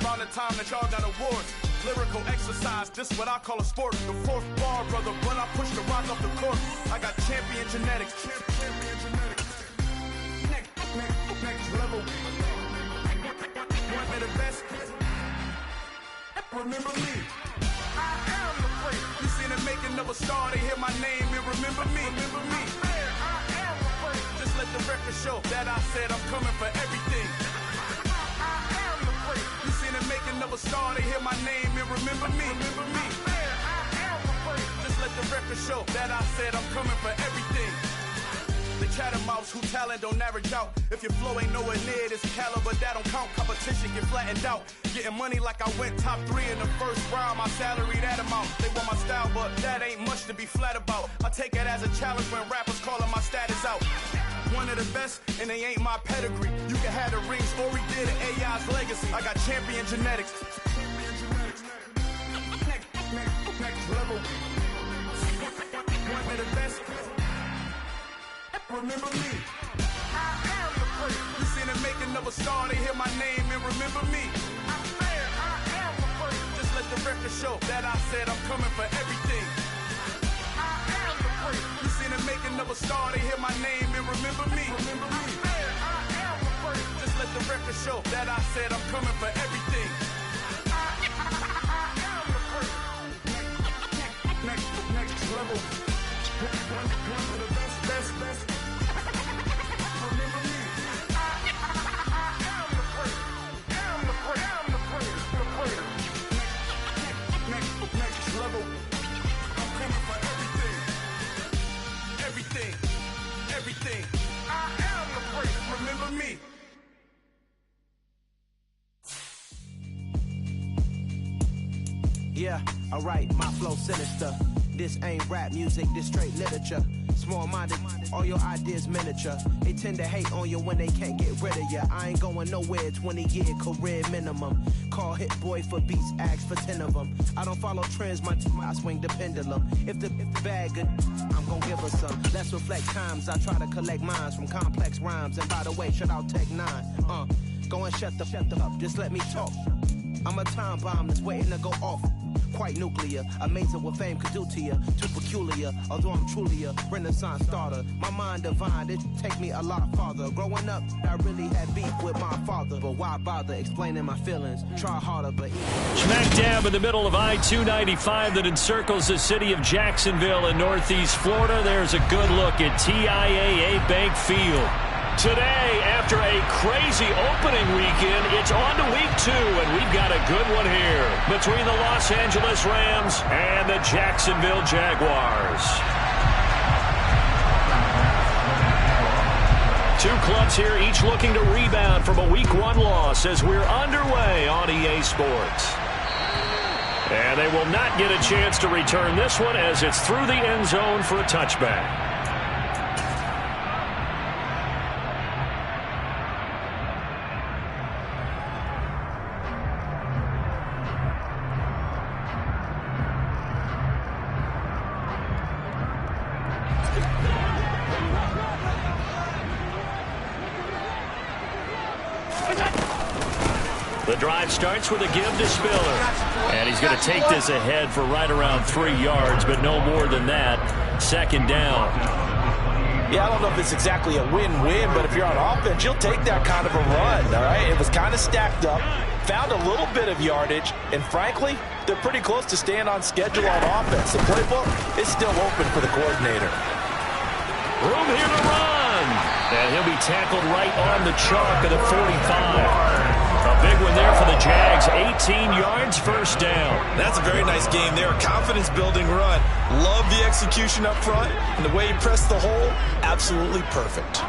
around the time that y'all got awards. Lyrical exercise, this what I call a sport. The fourth bar, brother, when I push the rock off the court. I got champion genetics. Next level. One of the best. Remember me. I am the great. You seen the making of a star, they hear my name and remember me. Remember me. I am the great. Just let the record show that I said I'm coming for everything. I am the great. You seen the making of a star, they hear my name and remember me. Remember me. I am the great. Just let the record show that I said I'm coming for everything. The chattermouths who talent don't average out. If your flow ain't nowhere near this caliber, that don't count. Competition get flattened out. Getting money like I went top 3 in the first round. My salary that amount. They want my style, but that ain't much to be flat about. I take it as a challenge when rappers calling my status out. One of the best, and they ain't my pedigree. You can have the rings, or we did an AI's legacy. I got champion genetics. Next level. One of the best. Remember me. I am the great. You seen the making of a star, they hear my name and remember me. I am the great. Just let the record show that I said I'm coming for everything. I am the great. You seen the making of a star, they hear my name and remember me. Remember me. I am the great. Just let the record show that I said I'm coming for everything. I am the great. Next level. One of the best. Next level. I'm coming for everything. Everything. I am the great. Remember me. Yeah, alright, my flow sinister. This ain't rap music, this straight literature. Small-minded, all your ideas miniature. They tend to hate on you when they can't get rid of you. I ain't going nowhere, 20-year career minimum. Call Hit Boy for beats, ask for 10 of them. I don't follow trends, I swing the pendulum. If the bag good, I'm gonna give her some. Let's reflect times, I try to collect minds from complex rhymes. And by the way, shout out Tech 9. Go and shut the up, just let me talk. I'm a time bomb that's waiting to go off. Quite nuclear, amazing what fame could do to you. Too peculiar, although I'm truly a renaissance starter. My mind divine, it take me a lot farther. Growing up, I really had beef with my father. But why bother explaining my feelings? Try harder, but... Smack dab in the middle of I-295 that encircles the city of Jacksonville in northeast Florida. There's a good look at TIAA Bank Field. Today, after a crazy opening weekend, it's on to week 2, and we've got a good one here between the Los Angeles Rams and the Jacksonville Jaguars. Two clubs here, each looking to rebound from a Week 1 loss as we're underway on EA Sports. And they will not get a chance to return this one as it's through the end zone for a touchback. The drive starts with a give to Spiller. And he's going to take this ahead for right around 3 yards, but no more than that. Second down. Yeah, I don't know if it's exactly a win-win, but if you're on offense, you'll take that kind of a run, all right? It was kind of stacked up, found a little bit of yardage, and frankly, they're pretty close to staying on schedule on offense. The playbook is still open for the coordinator. Room here to run. And he'll be tackled right on the chalk of the 45. A big one there for the Jags. 18 yards, first down. That's a very nice game there. Confidence-building run. Love the execution up front. And the way he pressed the hole, absolutely perfect.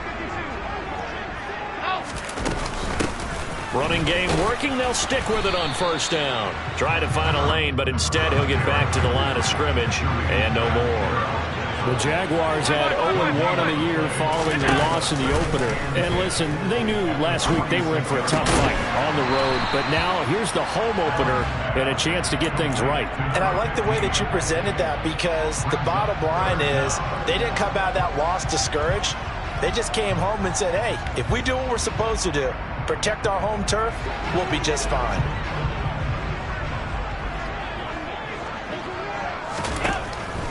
Running game working. They'll stick with it on first down. Try to find a lane, but instead he'll get back to the line of scrimmage. And no more. The Jaguars had 0-1 on the year following the loss in the opener. And listen, they knew last week they were in for a tough fight on the road. But now here's the home opener and a chance to get things right. And I like the way that you presented that, because the bottom line is they didn't come out of that loss discouraged. They just came home and said, hey, if we do what we're supposed to do, protect our home turf, we'll be just fine.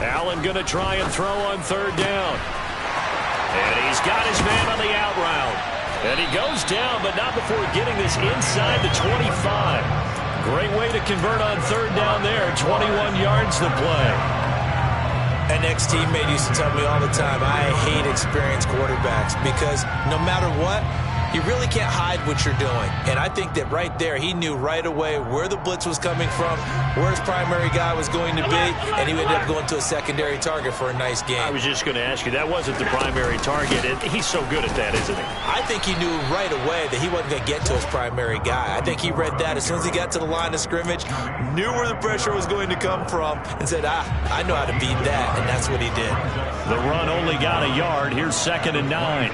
Allen going to try and throw on third down. And he's got his man on the out route. And he goes down, but not before getting this inside the 25. Great way to convert on third down there. 21 yards to play. An ex-teammate used to tell me all the time, I hate experienced quarterbacks because no matter what, you really can't hide what you're doing. And I think that right there, he knew right away where the blitz was coming from, where his primary guy was going to be, and he ended up going to a secondary target for a nice game. I was just going to ask you, that wasn't the primary target. He's so good at that, isn't he? I think he knew right away that he wasn't going to get to his primary guy. I think he read that as soon as he got to the line of scrimmage, knew where the pressure was going to come from, and said, I know how to beat that, and that's what he did. The run only got a yard. Here's 2nd and 9.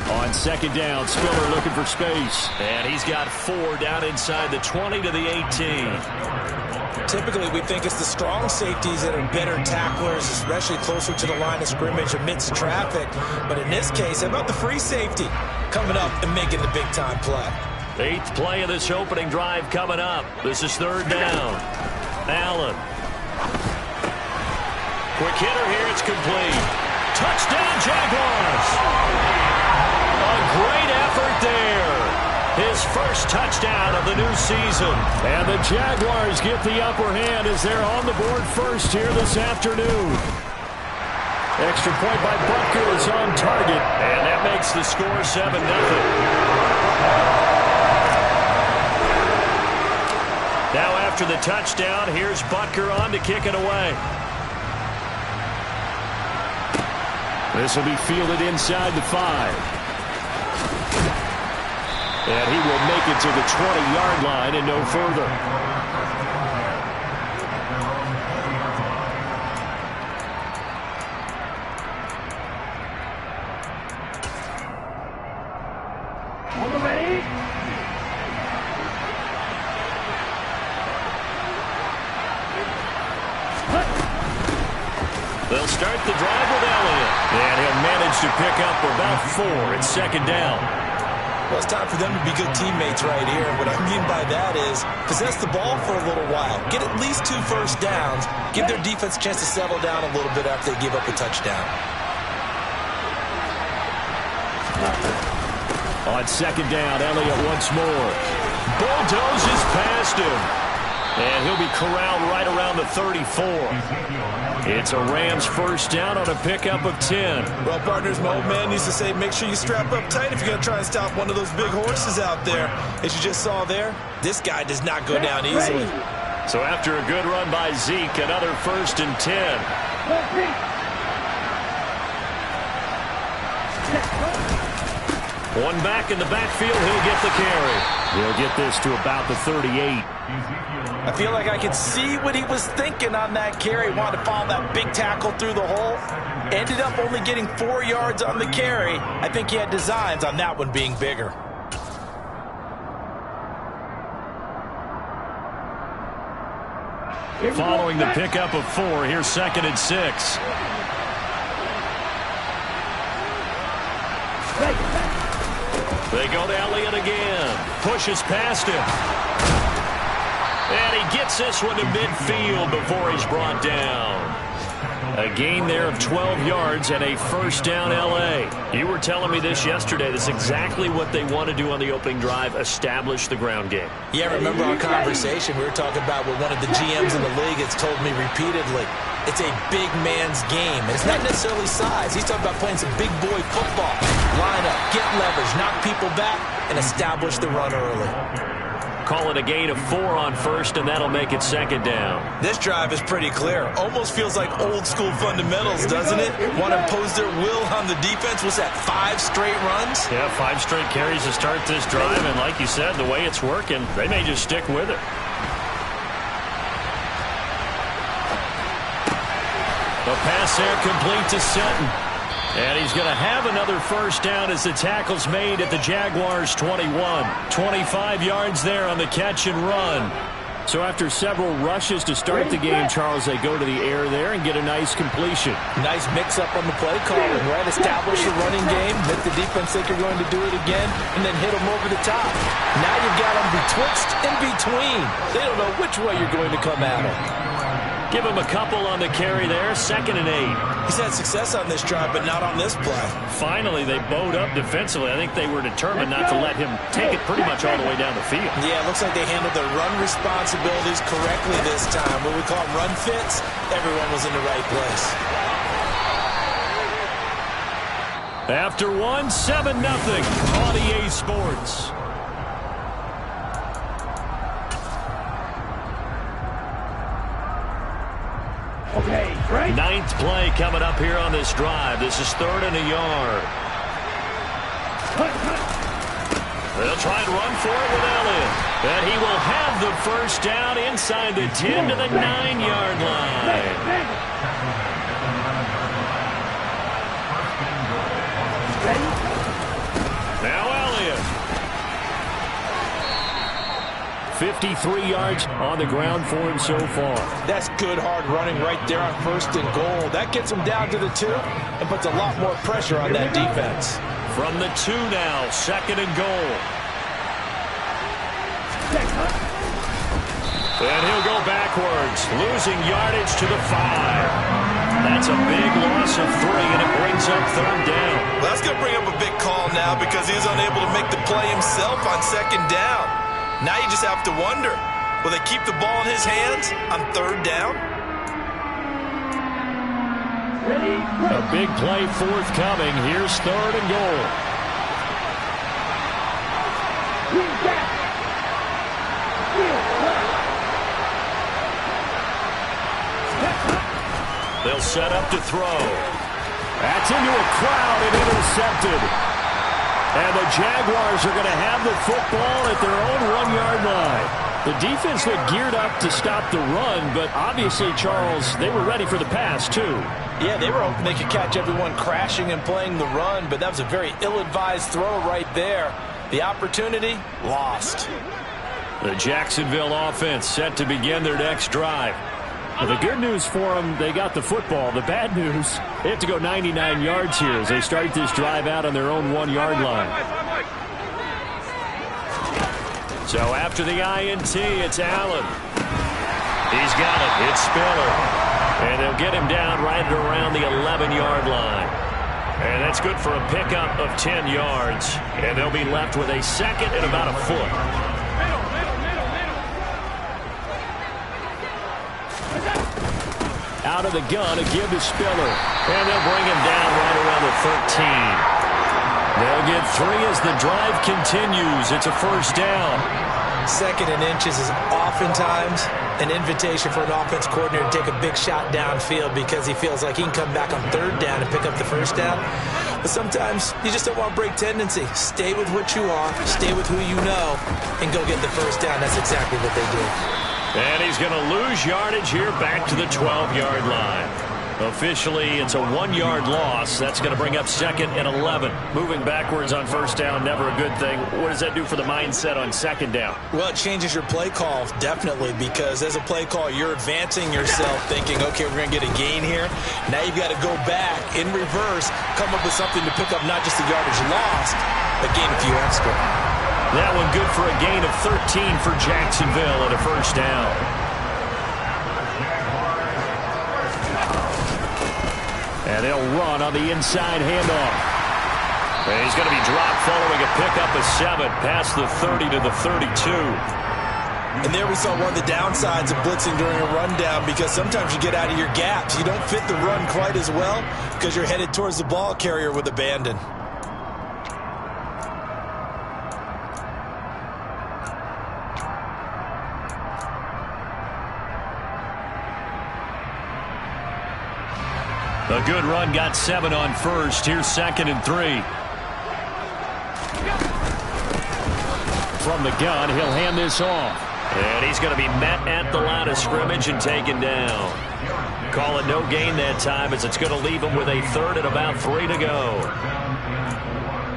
On 2nd down, Spiller looking for space. And he's got 4 down inside the 20 to the 18. Typically, we think it's the strong safeties that are better tacklers, especially closer to the line of scrimmage amidst traffic. But in this case, how about the free safety coming up and making the big-time play? 8th play of this opening drive coming up. This is 3rd down. Allen. Quick hitter here. It's complete. Touchdown, Jaguars. A great effort there. His first touchdown of the new season. And the Jaguars get the upper hand as they're on the board first here this afternoon. Extra point by Butker is on target. And that makes the score 7-0. Now after the touchdown, here's Butker on to kick it away. This will be fielded inside the 5. And he will make it to the 20-yard line and no further. Ready? They'll start the drive with Elliott. And he'll manage to pick up about 4. It's 2nd down. Well, it's time for them to be good teammates right here. What I mean by that is possess the ball for a little while. Get at least 2 first downs. Give their defense a chance to settle down a little bit after they give up a touchdown. On 2nd down, Elliott once more. Bulldozes past him. And he'll be corralled right around the 34. It's a Rams first down on a pickup of 10. Well, partners, my old man used to say, make sure you strap up tight if you're going to try and stop one of those big horses out there. As you just saw there, this guy does not go down easily. So after a good run by Zeke, another 1st and 10. One back in the backfield, he'll get the carry. He'll get this to about the 38. I feel like I could see what he was thinking on that carry. Wanted to follow that big tackle through the hole. Ended up only getting 4 yards on the carry. I think he had designs on that one being bigger. Following the pickup of 4, here's 2nd and 6. They go to Elliott again. Pushes past him. And he gets this one to midfield before he's brought down. A gain there of 12 yards and a 1st down L.A. You were telling me this yesterday. That's exactly what they want to do on the opening drive, establish the ground game. Yeah, remember our conversation? We were talking about what one of the GMs in the league has told me repeatedly. It's a big man's game. And it's not necessarily size. He's talking about playing some big boy football. Line up, get leverage, knock people back, and establish the run early. Call it a gain of 4 on 1st, and that'll make it 2nd down. This drive is pretty clear. Almost feels like old school fundamentals, doesn't it? Want to impose their will on the defense. What's that, 5 straight runs? Yeah, 5 straight carries to start this drive, and like you said, the way it's working, they may just stick with it. The pass there complete to Sutton. And he's going to have another 1st down as the tackle's made at the Jaguars' 21. 25 yards there on the catch and run. So after several rushes to start the game, Charles, they go to the air there and get a nice completion. Nice mix-up on the play calling, right? Establish the running game, make the defense think you're going to do it again, and then hit them over the top. Now you've got them betwixt and between. They don't know which way you're going to come at them. Give him a couple on the carry there, 2nd and 8. He's had success on this drive, but not on this play. Finally, they bowed up defensively. I think they were determined not to let him take it pretty much all the way down the field. Yeah, it looks like they handled their run responsibilities correctly this time. What we call run fits, everyone was in the right place. After one, 7-0 on EA Sports. Okay, right. 9th play coming up here on this drive. This is 3rd and a yard. They'll try and run for it with Elliott. And he will have the first down inside the 10 to the 9-yard line. Now Elliott. 53 yards on the ground for him so far. That's good hard running right there on 1st and goal. That gets them down to the 2 and puts a lot more pressure on that defense. From the 2 now, 2nd and goal. And he'll go backwards, losing yardage to the 5. That's a big loss of 3, and it brings up 3rd down. Well, that's going to bring up a big call now because he's unable to make the play himself on 2nd down. Now you just have to wonder, will they keep the ball in his hands on 3rd down? A big play forthcoming. Here's 3rd and goal. They'll set up to throw. That's into a crowd and intercepted. And the Jaguars are going to have the football at their own 1-yard line. The defense looked geared up to stop the run, but obviously, Charles, they were ready for the pass, too. Yeah, they were hoping they could catch everyone crashing and playing the run, but that was a very ill-advised throw right there. The opportunity, lost. The Jacksonville offense set to begin their next drive. Well, the good news for them, they got the football. The bad news, they have to go 99 yards here as they start this drive out on their own 1-yard line. So after the INT, it's Allen. He's got it. It's Spiller. And they'll get him down right at around the 11-yard line. And that's good for a pickup of 10 yards. And they'll be left with a 2nd and about a foot. Out of the gun, a give to Spiller. And they'll bring him down right around the 13. They'll get 3 as the drive continues. It's a 1st down. 2nd and inches is oftentimes an invitation for an offense coordinator to take a big shot downfield because he feels like he can come back on 3rd down and pick up the 1st down. But sometimes you just don't want to break tendency. Stay with what you are, stay with who you know, and go get the 1st down. That's exactly what they did. And he's going to lose yardage here back to the 12-yard line. Officially, it's a 1-yard loss. That's going to bring up 2nd and 11. Moving backwards on 1st down, never a good thing. What does that do for the mindset on 2nd down? Well, it changes your play call, definitely, because as a play call, you're advancing yourself thinking, okay, we're going to get a gain here. Now you've got to go back in reverse, come up with something to pick up not just the yardage lost, but gain a few extra. That one good for a gain of 13 for Jacksonville and a 1st down. And they'll run on the inside handoff. And he's going to be dropped following a pickup of 7 past the 30 to the 32. And there we saw one of the downsides of blitzing during a rundown because sometimes you get out of your gaps. You don't fit the run quite as well because you're headed towards the ball carrier with abandon. A good run got 7 on 1st. Here's 2nd and 3. From the gun, he'll hand this off. And he's going to be met at the line of scrimmage and taken down. Call it no gain that time as it's going to leave him with a 3rd and about 3 to go.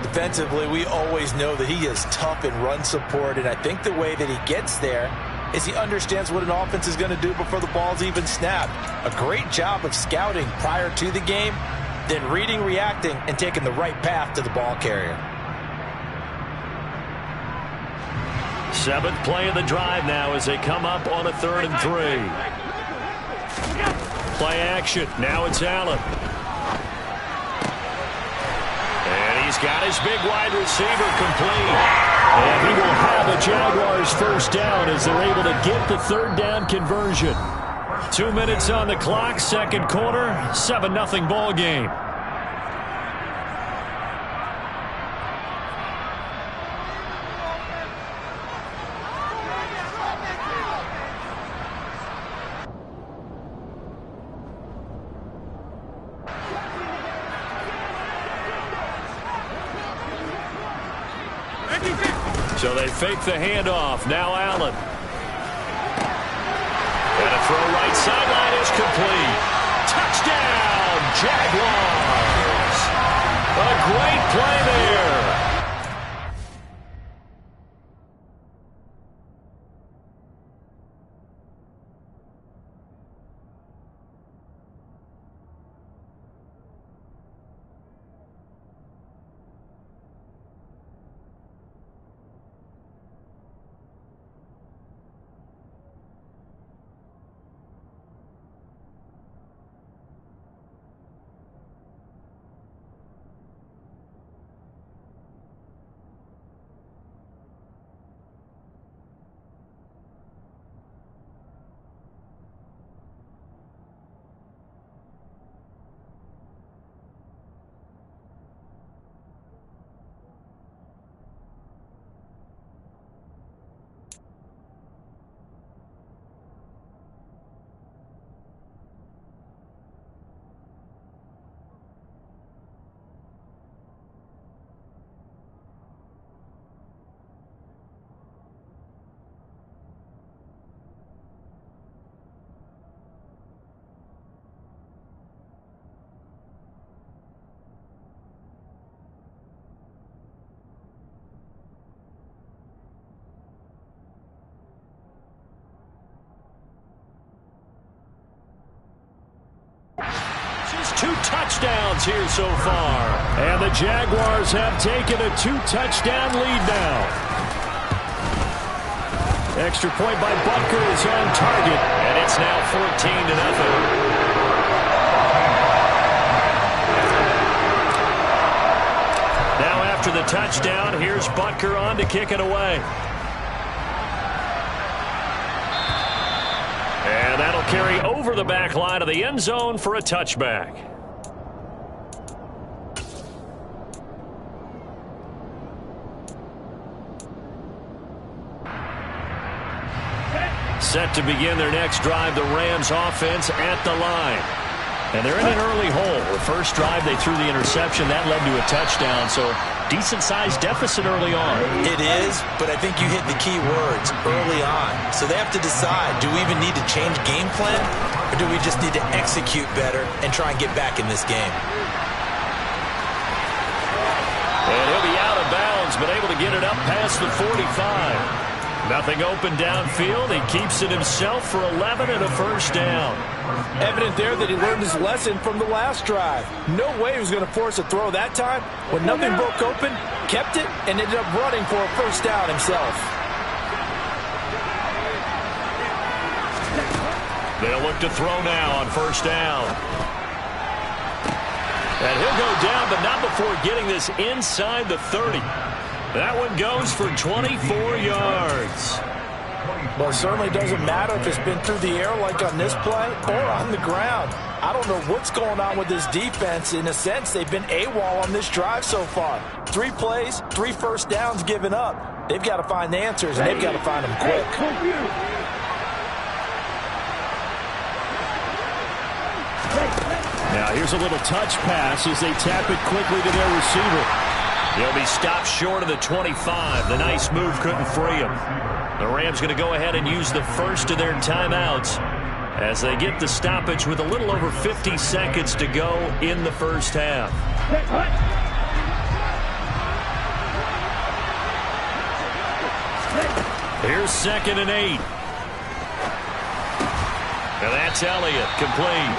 Defensively, we always know that he is tough in run support, and I think the way that he gets there is he understands what an offense is going to do before the ball's even snapped. A great job of scouting prior to the game, then reading, reacting, and taking the right path to the ball carrier. 7th play of the drive now as they come up on a 3rd and 3. Play action. Now it's Allen. And he's got his big wide receiver complete. And he will have a Jaguars first down as they're able to get the 3rd down conversion. 2 minutes on the clock, 2nd quarter, 7-0 ball game. So they fake the handoff. Now Allen. And a throw right sideline is complete. Touchdown, Jaguars. A great play there. Two touchdowns here so far. And the Jaguars have taken a 2-touchdown lead now. Extra point by Butker is on target. And it's now 14-0. Now after the touchdown, here's Butker on to kick it away. And that'll carry over the back line of the end zone for a touchback. Set to begin their next drive, the Rams offense at the line. And they're in an early hole. The first drive, they threw the interception. That led to a touchdown, so decent-sized deficit early on. It is, but I think you hit the key words, early on. So they have to decide, do we even need to change game plan, or do we just need to execute better and try and get back in this game? And he'll be out of bounds, but able to get it up past the 45. Nothing open downfield. He keeps it himself for 11 and a first down. Evident there that he learned his lesson from the last drive. No way he was going to force a throw that time. When nothing broke open, kept it, and ended up running for a first down himself. They'll look to throw now on first down. And he'll go down, but not before getting this inside the 30. That one goes for 24 yards. Well, it certainly doesn't matter if it's been through the air like on this play or on the ground. I don't know what's going on with this defense. In a sense, they've been AWOL on this drive so far. 3 plays, 3 first downs given up. They've got to find the answers, and they've got to find them quick. Now here's a little touch pass as they tap it quickly to their receiver. He'll be stopped short of the 25. The nice move couldn't free him. The Rams going to go ahead and use the first of their timeouts as they get the stoppage with a little over 50 seconds to go in the first half. Here's 2nd and 8. And that's Elliott, complete.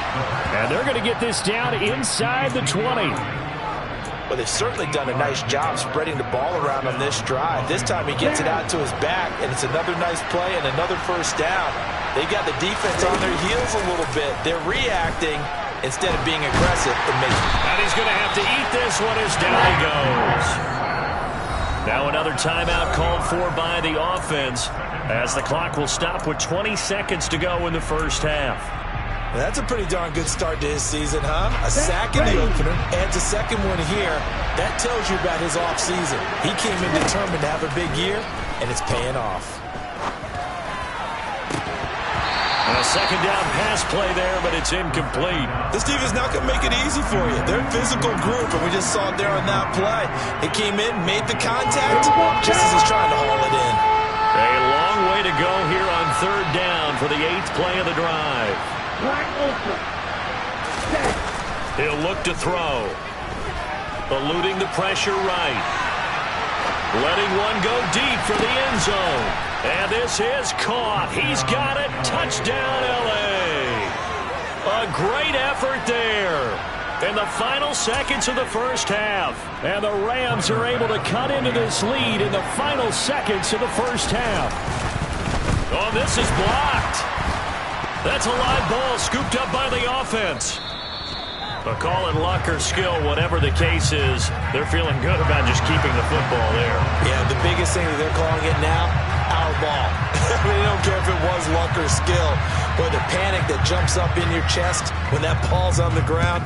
And they're going to get this down inside the 20. Well, they've certainly done a nice job spreading the ball around on this drive. This time he gets it out to his back, and it's another nice play and another first down. They got the defense on their heels a little bit. They're reacting instead of being aggressive. And he's going to have to eat this one as down he goes. Now another timeout called for by the offense as the clock will stop with 20 seconds to go in the first half. That's a pretty darn good start to his season, huh? A sack in the opener, adds a second one here. That tells you about his offseason. He came in determined to have a big year, and it's paying off. And a second down pass play there, but it's incomplete. This defense not going to make it easy for you. They're a physical group, and we just saw it there on that play. It came in, made the contact, just as he's trying to haul it in. A long way to go here on third down for the 8th play of the drive. He'll look to throw. Eluding the pressure right. Letting one go deep for the end zone. And this is caught. He's got it. Touchdown, L.A. A great effort there in the final seconds of the first half. And the Rams are able to cut into this lead in the final seconds of the first half. Oh, this is blocked. That's a live ball scooped up by the offense. But call it luck or skill, whatever the case is, they're feeling good about just keeping the football there. Yeah, the biggest thing that they're calling it now, our ball. They don't care if it was luck or skill. But the panic that jumps up in your chest when that ball's on the ground,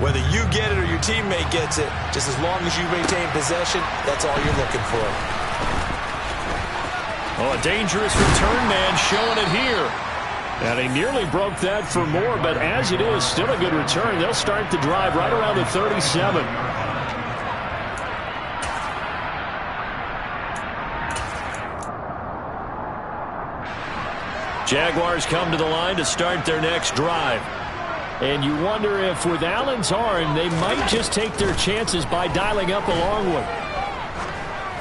whether you get it or your teammate gets it, just as long as you maintain possession, that's all you're looking for. Oh, a dangerous return man showing it here. And he nearly broke that for more, but as it is, still a good return. They'll start the drive right around the 37. Jaguars come to the line to start their next drive. And you wonder if with Allen's arm, they might just take their chances by dialing up a long one.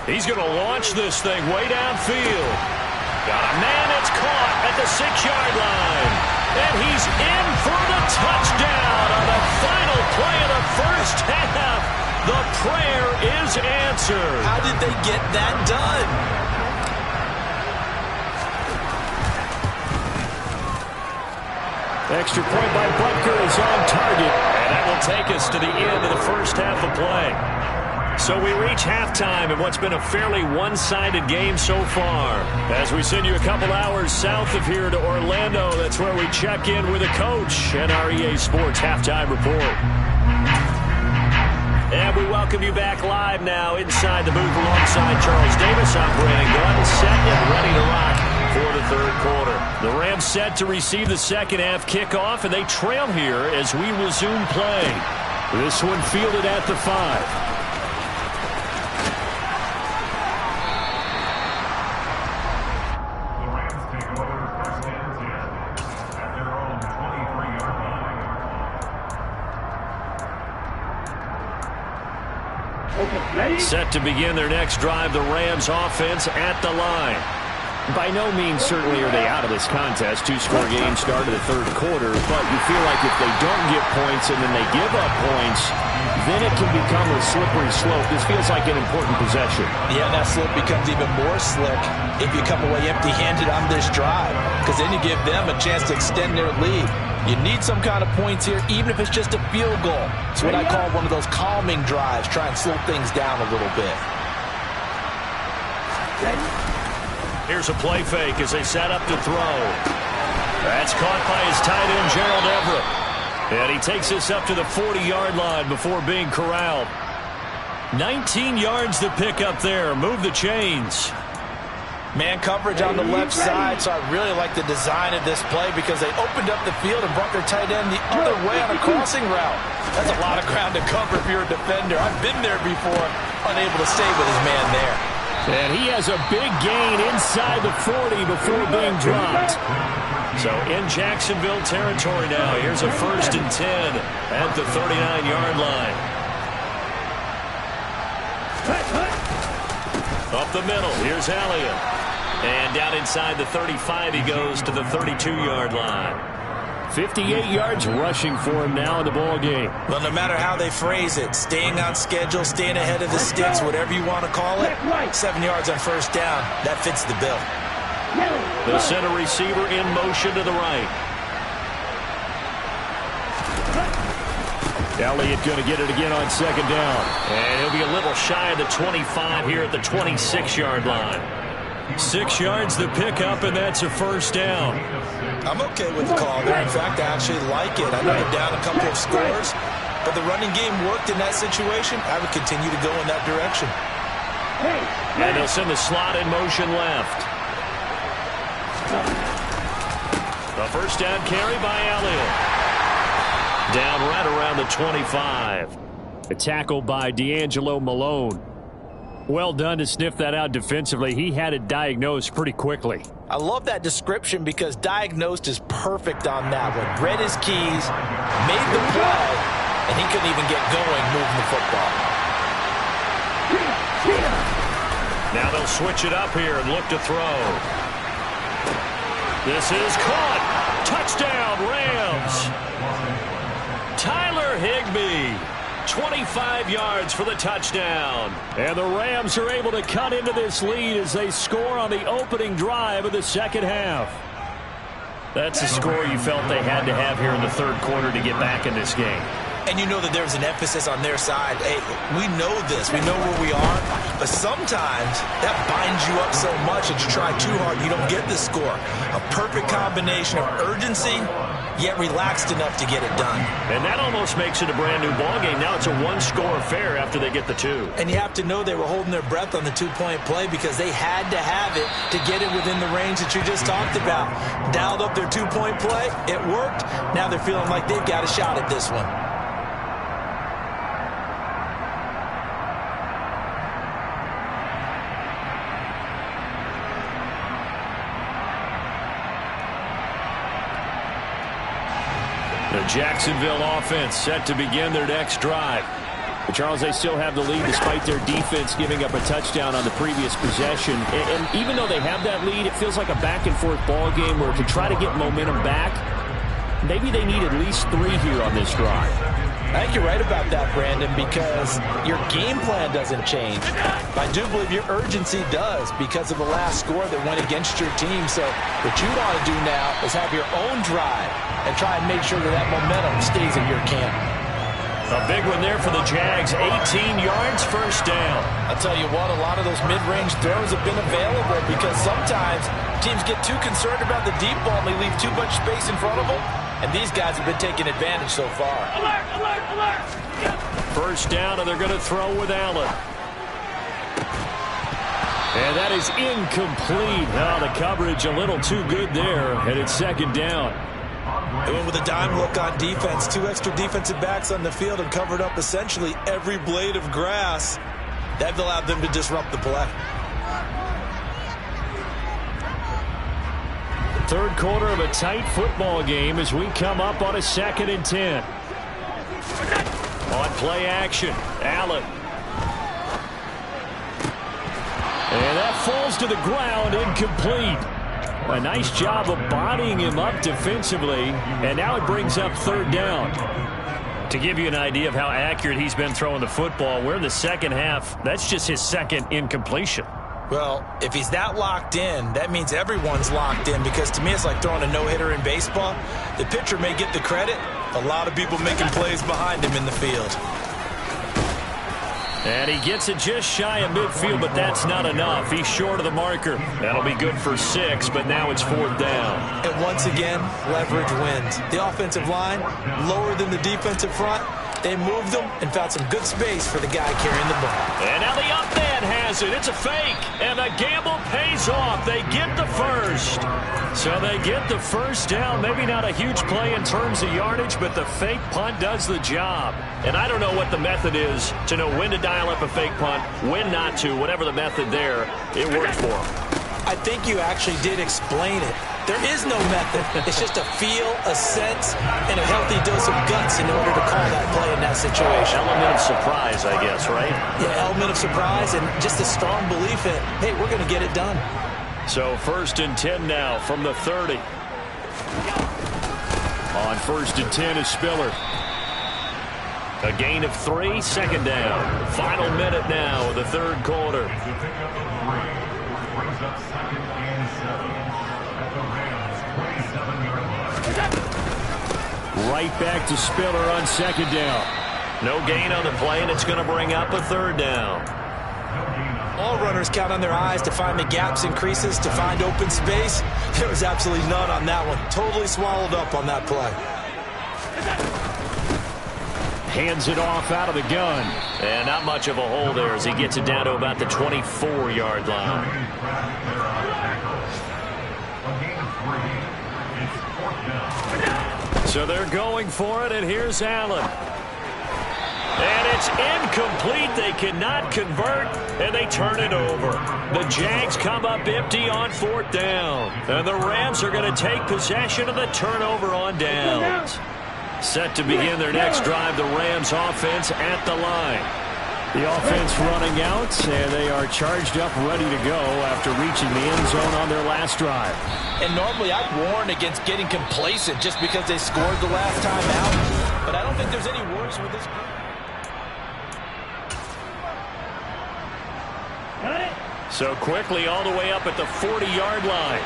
He's going to launch this thing way downfield. Got a man, it's caught at the 6-yard line. And he's in for the touchdown on the final play of the first half. The prayer is answered. How did they get that done? Extra point by Butker is on target. And that will take us to the end of the first half of play. So we reach halftime in what's been a fairly one-sided game so far. As we send you a couple hours south of here to Orlando, that's where we check in with a coach and our EA Sports Halftime Report. And we welcome you back live now inside the booth alongside Charles Davis. I'm Brandon Gunn, set and ready to rock for the third quarter. The Rams set to receive the second half kickoff, and they trail here as we resume play. This one fielded at the 5. Set to begin their next drive, the Rams offense at the line. By no means certainly are they out of this contest. Two-score game started the third quarter, but you feel like if they don't get points and then they give up points, then it can become a slippery slope. This feels like an important possession. Yeah, that slope becomes even more slick if you come away empty-handed on this drive, because then you give them a chance to extend their lead. You need some kind of points here, even if it's just a field goal. It's what I call one of those calming drives, try and slow things down a little bit. Here's a play fake as they set up to throw. That's caught by his tight end, Gerald Everett. And he takes this up to the 40-yard line before being corralled. 19 yards to pick up there. Move the chains. Man coverage on the left side, so I really like the design of this play because they opened up the field and brought their tight end the other way on a crossing route. That's a lot of ground to cover if you're a defender. I've been there before, unable to stay with his man there. And he has a big gain inside the 40 before being dropped. So in Jacksonville territory now, here's a 1st and 10 at the 39-yard line. Up the middle, here's Elliott. And down inside the 35, he goes to the 32-yard line. 58 yards rushing for him now in the ball game. Well, no matter how they phrase it, staying on schedule, staying ahead of the sticks, whatever you want to call it, 7 yards on first down, that fits the bill. The center receiver in motion to the right. Elliott going to get it again on second down. And he'll be a little shy of the 25 here at the 26-yard line. 6 yards the pickup, and that's a first down. I'm okay with the call there. In fact, I actually like it. I know they're down a couple of scores, but the running game worked in that situation. I would continue to go in that direction. And they'll send the slot in motion left. The first down carry by Elliott. Down right around the 25. A tackle by D'Angelo Malone. Well done to sniff that out defensively. He had it diagnosed pretty quickly. I love that description because diagnosed is perfect on that one. Read his keys, made the play, and he couldn't even get going moving the football. Now they'll switch it up here and look to throw. This is caught. Touchdown, Rams. Tyler Higbee, 25 yards for the touchdown. And the Rams are able to cut into this lead as they score on the opening drive of the second half. That's a score you felt they had to have here in the third quarter to get back in this game. And you know that there's an emphasis on their side. Hey, we know this. We know where we are. But sometimes that binds you up so much that you try too hard, you don't get the score. A perfect combination of urgency, yet relaxed enough to get it done. And that almost makes it a brand new ball game. Now it's a one-score affair after they get the two. And you have to know they were holding their breath on the two-point play because they had to have it to get it within the range that you just talked about. Dialed up their two-point play. It worked. Now they're feeling like they've got a shot at this one. The Jacksonville offense set to begin their next drive. But Charles, they still have the lead despite their defense giving up a touchdown on the previous possession. And even though they have that lead, it feels like a back-and-forth ball game where to try to get momentum back, maybe they need at least 3 here on this drive. I think you're right about that, Brandon, because your game plan doesn't change. I do believe your urgency does because of the last score that went against your team. So what you want to do now is have your own drive and try and make sure that that momentum stays in your camp. A big one there for the Jags. 18 yards, first down. I'll tell you what, a lot of those mid-range throws have been available because sometimes teams get too concerned about the deep ball and they leave too much space in front of them. And these guys have been taking advantage so far. Alert, alert, alert! First down, and they're going to throw with Allen. And that is incomplete. Oh, the coverage a little too good there, and it's second down. They went with a dime look on defense. 2 extra defensive backs on the field and covered up essentially every blade of grass. That allowed them to disrupt the play. Third quarter of a tight football game as we come up on a 2nd and 10. On play action, Allen. And that falls to the ground, incomplete. A nice job of bodying him up defensively, and now it brings up third down. To give you an idea of how accurate he's been throwing the football, we're in the second half. That's just his second incompletion. Well, if he's that locked in, that means everyone's locked in because to me it's like throwing a no-hitter in baseball. The pitcher may get the credit. A lot of people making plays behind him in the field. And he gets it just shy of midfield, but that's not enough. He's short of the marker. That'll be good for 6, but now it's 4th down. And once again, leverage wins. The offensive line, lower than the defensive front. They moved them and found some good space for the guy carrying the ball. And now the up man has it. It's a fake. And the gamble pays off. They get the first. So they get the first down. Maybe not a huge play in terms of yardage, but the fake punt does the job. And I don't know what the method is to know when to dial up a fake punt, when not to, whatever the method there, it worked for them. I think you actually did explain it. There is no method. It's just a feel, a sense, and a healthy dose of guts in order to call that play in that situation. Element of surprise, I guess, right? Yeah, element of surprise and just a strong belief that, hey, we're going to get it done. So 1st and 10 now from the 30. On 1st and 10 is Spiller. A gain of 3, second down. Final minute now of the third quarter. Right back to Spiller on second down. No gain on the play, and it's going to bring up a third down. All runners count on their eyes to find the gaps and creases, to find open space. There was absolutely none on that one. Totally swallowed up on that play. Hands it off out of the gun. And not much of a hole there as he gets it down to about the 24-yard line. So they're going for it, and here's Allen. And it's incomplete. They cannot convert, and they turn it over. The Jags come up empty on 4th down. And the Rams are going to take possession of the turnover on downs. Set to begin their next drive, the Rams offense at the line. The offense running out, and they are charged up, ready to go after reaching the end zone on their last drive. And normally I'd warn against getting complacent just because they scored the last time out. But I don't think there's any worries with this. So quickly all the way up at the 40-yard line.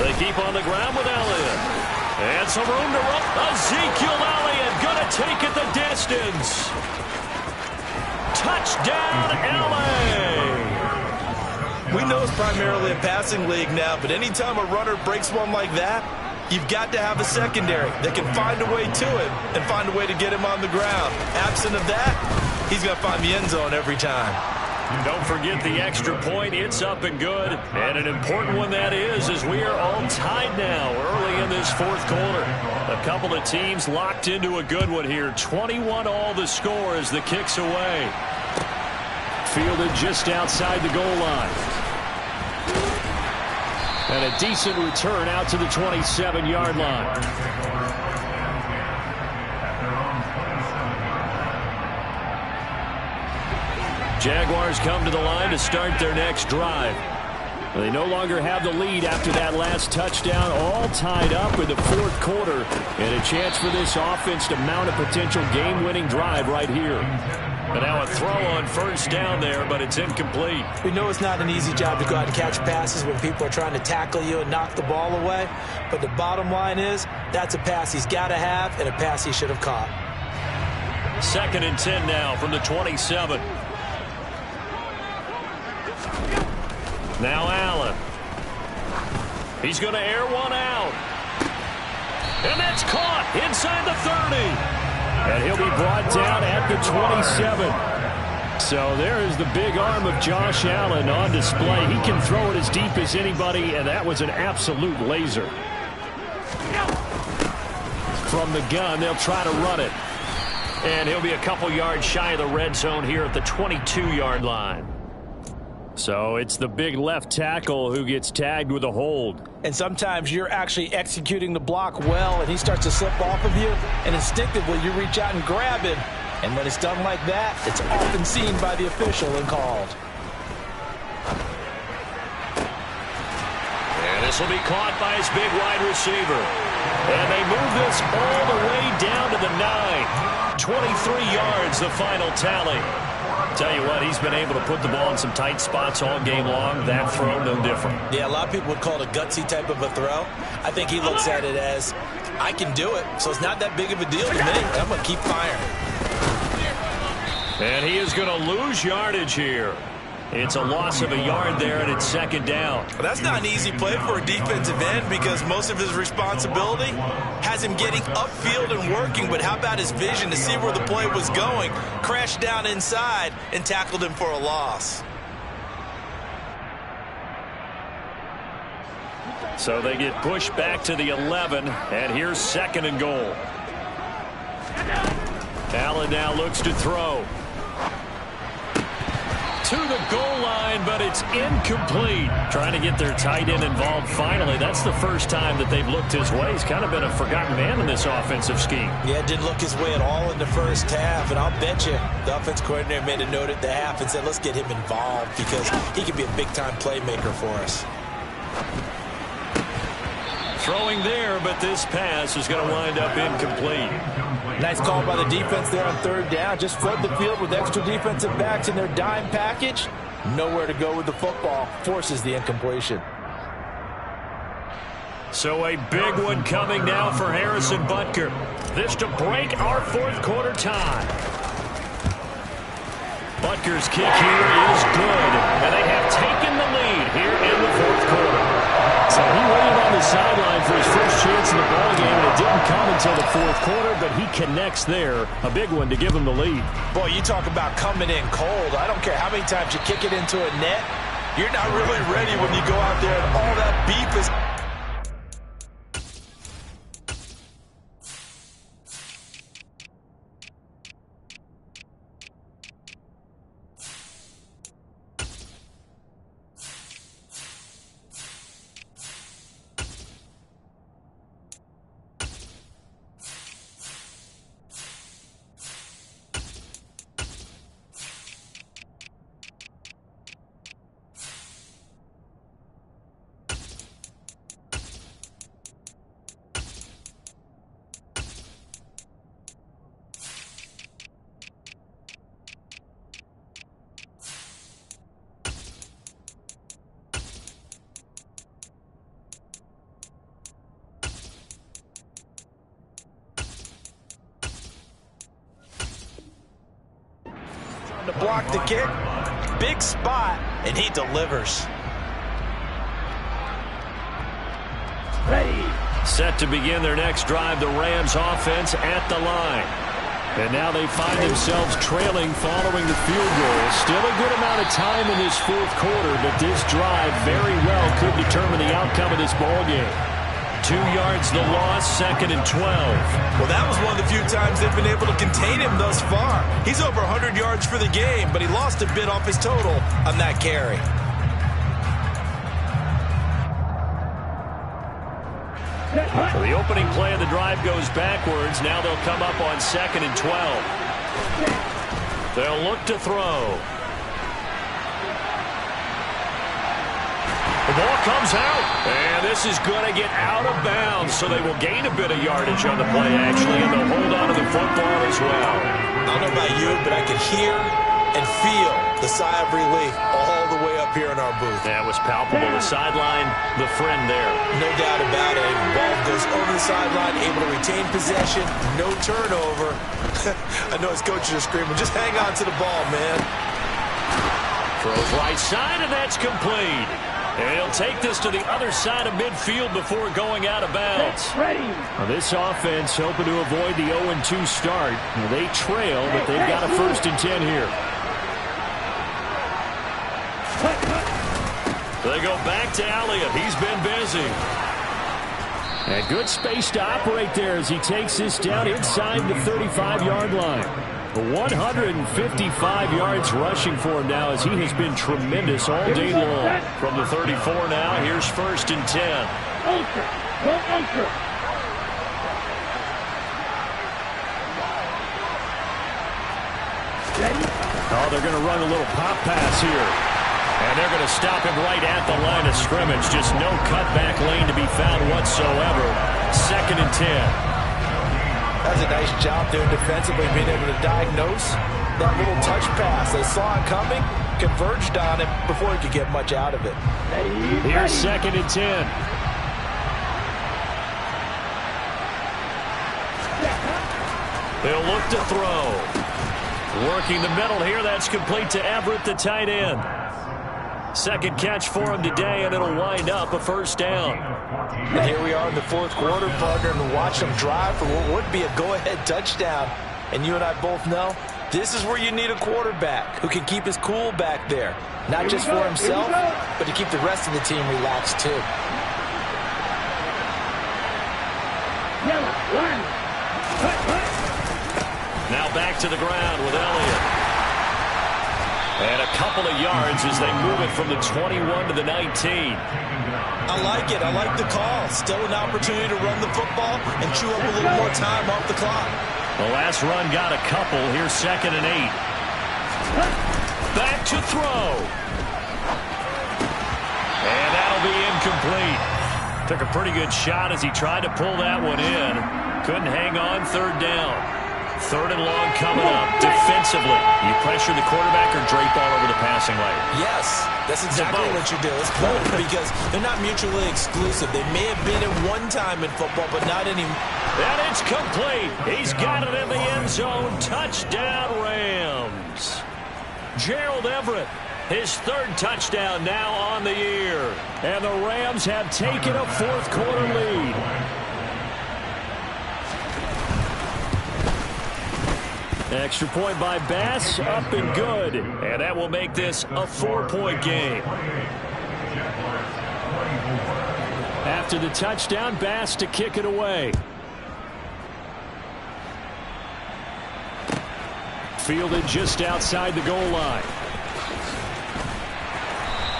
They keep on the ground with Elliott. And some room to run. Ezekiel Elliott going to take it the distance. Touchdown, LA! We know it's primarily a passing league now, but anytime a runner breaks one like that, you've got to have a secondary that can find a way to him and find a way to get him on the ground. Absent of that, he's going to find the end zone every time. Don't forget the extra point. It's up and good. And an important one that is, as we are all tied now early in this 4th quarter. A couple of teams locked into a good one here. 21 all the score as the kick's away. Fielded just outside the goal line. And a decent return out to the 27-yard line. Jaguars come to the line to start their next drive. They no longer have the lead after that last touchdown, all tied up in the 4th quarter, and a chance for this offense to mount a potential game-winning drive right here. And now a throw on 1st down there, but it's incomplete. We know it's not an easy job to go out and catch passes when people are trying to tackle you and knock the ball away, but the bottom line is that's a pass he's got to have and a pass he should have caught. 2nd and 10 now from the 27. Now Allen. He's going to air one out. And that's caught inside the 30. And he'll be brought down at the 27. So there is the big arm of Josh Allen on display. He can throw it as deep as anybody, and that was an absolute laser. From the gun, they'll try to run it. And he'll be a couple yards shy of the red zone here at the 22-yard line. So it's the big left tackle who gets tagged with a hold. And sometimes you're actually executing the block well, and he starts to slip off of you, and instinctively you reach out and grab him. And when it's done like that, it's often seen by the official and called. And this will be caught by his big wide receiver. And they move this all the way down to the 9. 23 yards, the final tally. Tell you what, he's been able to put the ball in some tight spots all game long. That throw, no different. Yeah, a lot of people would call it a gutsy type of a throw. I think he looks at it as, I can do it, so it's not that big of a deal to me. I'm going to keep firing. And he is going to lose yardage here. It's a loss of a yard there, and it's 2nd down. Well, that's not an easy play for a defensive end because most of his responsibility has him getting upfield and working, but how about his vision to see where the play was going, crashed down inside, and tackled him for a loss. So they get pushed back to the 11, and here's 2nd and goal. Allen now looks to throw. to the goal line, but it's incomplete. Trying to get their tight end involved finally. That's the first time that they've looked his way. He's kind of been a forgotten man in this offensive scheme. Yeah, didn't look his way at all in the first half, and I'll bet you the offense coordinator made a note at the half and said, let's get him involved because he could be a big-time playmaker for us. Throwing there, but this pass is going to wind up incomplete. Nice call by the defense there on third down. Just flood the field with extra defensive backs in their dime package. Nowhere to go with the football. Forces the incompletion. So a big one coming now for Harrison Butker. This to break our fourth quarter tie. Butker's kick here is good, and they have taken the lead here in the fourth quarter. So he waited on the sideline for his first chance in the ballgame, and it didn't come until the fourth quarter, but he connects there. A big one to give him the lead. Boy, you talk about coming in cold. I don't care how many times you kick it into a net. You're not really ready when you go out there and all that beef is... to block the kick. Big spot, and he delivers. Ready. Set to begin their next drive, the Rams offense at the line. And now they find themselves trailing following the field goal. Still a good amount of time in this fourth quarter, but this drive very well could determine the outcome of this ballgame. 2 yards the loss, 2nd and 12. Well, that was one of the few times they've been able to contain him thus far. He's over 100 yards for the game, but he lost a bit off his total on that carry. So the opening play of the drive goes backwards. Now they'll come up on 2nd and 12. They'll look to throw. The ball comes out, and this is going to get out of bounds, so they will gain a bit of yardage on the play, actually, and they'll hold on to the football as well. I don't know about you, but I could hear and feel the sigh of relief all the way up here in our booth. That was palpable. The sideline, the friend there. No doubt about it. Ball goes over the sideline, able to retain possession, no turnover. I know his coaches are screaming, just hang on to the ball, man. Throws right side, and that's complete. And he'll take this to the other side of midfield before going out of bounds. Now this offense hoping to avoid the 0-2 start. Now they trail, but they've got a 1st and 10 here. They go back to Elliott. He's been busy. And good space to operate there as he takes this down inside the 35-yard line. 155 yards rushing for him now as he has been tremendous all day long. From the 34 now, here's 1st and 10. Oh, they're going to run a little pop pass here. And they're going to stop him right at the line of scrimmage. Just no cutback lane to be found whatsoever. 2nd and 10. That was a nice job there defensively, being able to diagnose that little touch pass. They saw it coming, converged on it before he could get much out of it. Here's 2nd and 10. They'll look to throw. Working the middle here, that's complete to Everett, the tight end. 2nd catch for him today, and it'll wind up a 1st down. And here we are in the 4th quarter, partner, and watch them drive for what would be a go-ahead touchdown. And you and I both know this is where you need a quarterback who can keep his cool back there. Not just for himself, but to keep the rest of the team relaxed too. Now back to the ground with Elliott. And a couple of yards as they move it from the 21 to the 19. I like it. I like the call. Still an opportunity to run the football and chew up a little more time off the clock. The last run got a couple. Here's 2nd and 8. Back to throw. And that'll be incomplete. Took a pretty good shot as he tried to pull that one in. Couldn't hang on. 3rd down. 3rd and long coming up. Defensively, you pressure the quarterback or drape all over the passing lane? Yes, that's exactly what you do. It's both because they're not mutually exclusive. They may have been at one time in football, but not anymore. And it's complete. He's got it in the end zone. Touchdown, Rams. Gerald Everett, his 3rd touchdown now on the year. And the Rams have taken a 4th quarter lead. Extra point by Bass, up and good. And that will make this a 4-point game. After the touchdown, Bass to kick it away. Fielded just outside the goal line.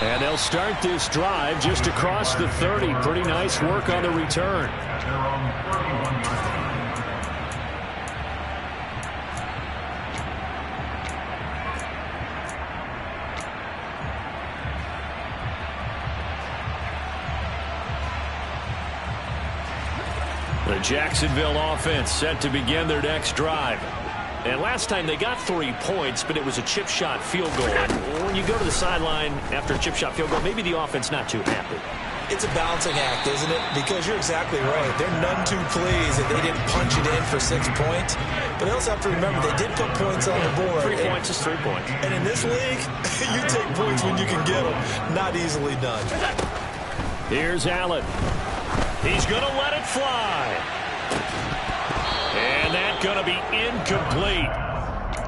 And they'll start this drive just across the 30. Pretty nice work on the return. The Jacksonville offense set to begin their next drive. And last time they got 3 points, but it was a chip shot field goal. And when you go to the sideline after a chip shot field goal, maybe the offense not too happy. It's a balancing act, isn't it? Because you're exactly right. They're none too pleased that they didn't punch it in for 6 points. But they also have to remember they did put points on the board. 3 points is 3 points. And in this league, you take points when you can get them. Not easily done. Here's Allen. He's going to let it fly. And that's going to be incomplete.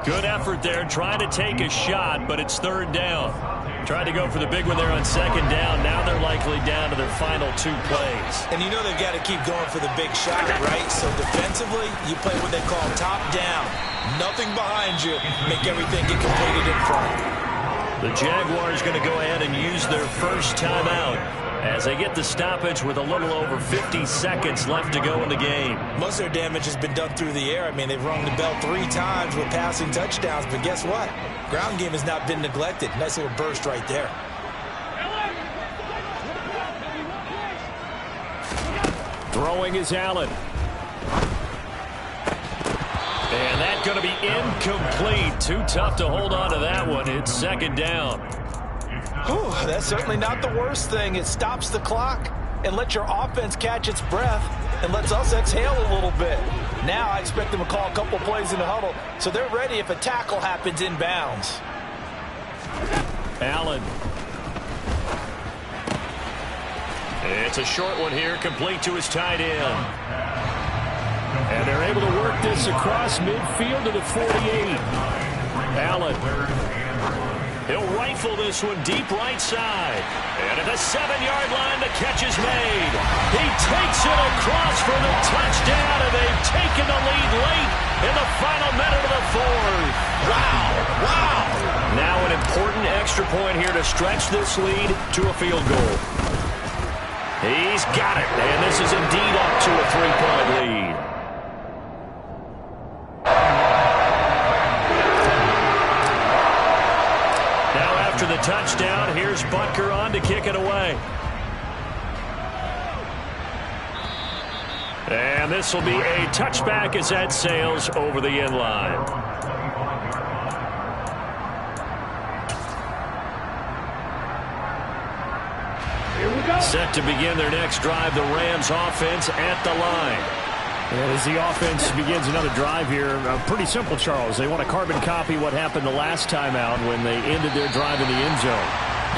Good effort there trying to take a shot, but it's 3rd down. Tried to go for the big one there on 2nd down. Now they're likely down to their final 2 plays. And you know they've got to keep going for the big shot, right? So defensively, you play what they call top down. Nothing behind you. Make everything get completed in front. The Jaguars going to go ahead and use their first timeout as they get the stoppage with a little over 50 seconds left to go in the game. Most of their damage has been done through the air. I mean, they've rung the bell 3 times with passing touchdowns, but guess what? Ground game has not been neglected. Nice little burst right there. Throwing is Allen. And that's going to be incomplete. Too tough to hold on to that one. It's 2nd down. Whew, that's certainly not the worst thing. It stops the clock and lets your offense catch its breath and lets us exhale a little bit. Now I expect them to call a couple plays in the huddle so they're ready if a tackle happens inbounds. Allen. It's a short one here, complete to his tight end. And they're able to work this across midfield to the 48. Allen. He'll rifle this one deep right side. And at the 7-yard line, the catch is made. He takes it across for the touchdown, and they've taken the lead late in the final minute of the 4th. Wow, wow. Now an important extra point here to stretch this lead to a field goal. He's got it, and this is indeed up to a 3-point lead. After the touchdown, here's Butker on to kick it away. And this will be a touchback as that sails over the end line. Here we go. Set to begin their next drive, the Rams offense at the line. And as the offense begins another drive here, pretty simple, Charles. They want to carbon copy what happened the last time out when they ended their drive in the end zone.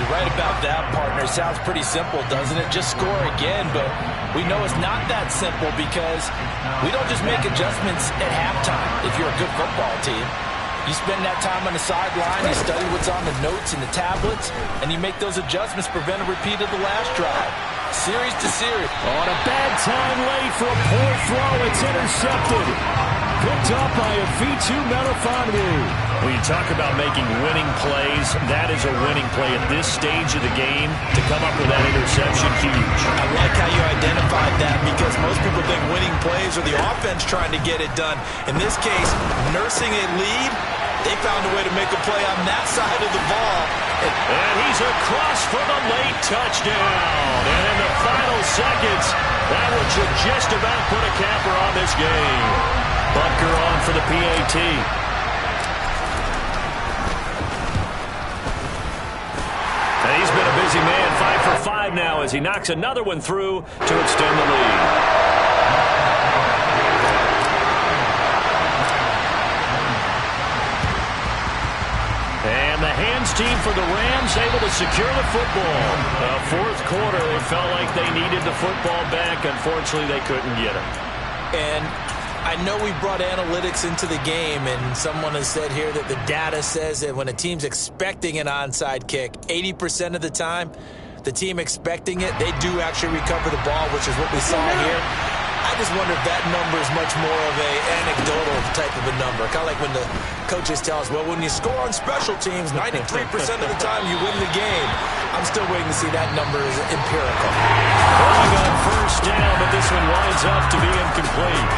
You're right about that, partner. Sounds pretty simple, doesn't it? Just score again, but we know it's not that simple because we don't just make adjustments at halftime if you're a good football team. You spend that time on the sideline, you study what's on the notes and the tablets, and you make those adjustments to prevent a repeat of the last drive. Series to series. On a bad time late for a poor throw. It's intercepted. picked up by a V2 Melifonwu. When you talk about making winning plays, that is a winning play at this stage of the game. To come up with that interception, huge. I like how you identified that because most people think winning plays are the offense trying to get it done. In this case, nursing a lead, they found a way to make a play on that side of the ball. And he's across for the late touchdown. And in the final seconds, that one should just about put a capper on this game. Butker on for the PAT. And he's been a busy man, 5 for 5 now as he knocks another one through to extend the lead. And the hands team for the Rams able to secure the football. Fourth quarter, they felt like they needed the football back. Unfortunately, they couldn't get it. And I know we brought analytics into the game, and someone has said here that the data says that when a team's expecting an onside kick, 80% of the time, the team expecting it, they do actually recover the ball, which is what we saw here. I just wonder if that number is much more of a anecdotal type of a number. Kind of like when the coaches tell us, well, when you score on special teams, 93% of the time you win the game. I'm still waiting to see that number is empirical. Going on first down, but this one winds up to be incomplete.